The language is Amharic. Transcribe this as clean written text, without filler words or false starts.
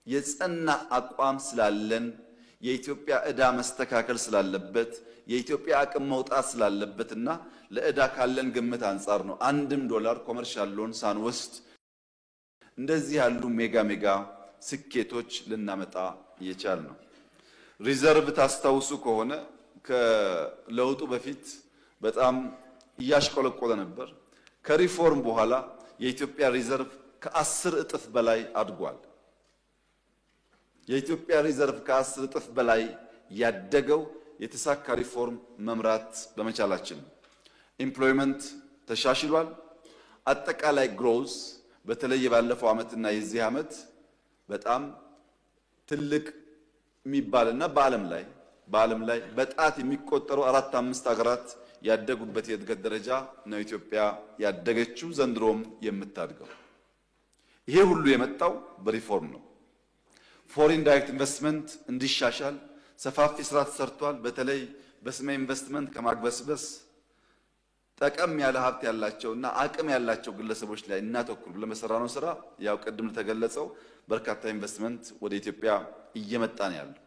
የጸና አቋም ስላለን የኢትዮጵያ ዕዳ መስተካከል ስላለበት የኢትዮጵያ አቅም መውጣት ስላለበትና ለዕዳ ካለን ግምት አንፃር ነው አንድም ዶላር ኮመርሻል ሎን ሳንወስድ እንደዚህ ያሉ ሜጋ ስኬቶች ልናመጣ የቻልነው። ሪዘርቭ ታስታውሱ ከሆነ ከለውጡ በፊት በጣም እያሽቆለቆለ ነበር። ከሪፎርም በኋላ የኢትዮጵያ ሪዘርቭ ከ10 እጥፍ በላይ አድጓል። የኢትዮጵያ ሪዘርቭ ከ10 እጥፍ በላይ ያደገው የተሳካ ሪፎርም መምራት በመቻላችን ነው። ኢምፕሎይመንት ተሻሽሏል። አጠቃላይ ግሮዝ በተለይ ባለፈው ዓመትና የዚህ ዓመት በጣም ትልቅ የሚባልና በዓለም ላይ በጣት የሚቆጠሩ 4-5 ሀገራት ያደጉበት የእድገት ደረጃ ነው ኢትዮጵያ ያደገችው ዘንድሮም የምታድገው። ይሄ ሁሉ የመጣው በሪፎርም ነው። ፎሪን ዳይሬክት ኢንቨስትመንት እንዲሻሻል ሰፋፊ ስራ ተሰርቷል። በተለይ በስመ ኢንቨስትመንት ከማግበስበስ ጠቀም ያለ ሀብት ያላቸውና አቅም ያላቸው ግለሰቦች ላይ እናተኩር ለመሰራነው ስራ ያው ቅድም ተገለጸው በርካታ ኢንቨስትመንት ወደ ኢትዮጵያ እየመጣ ነው ያለው።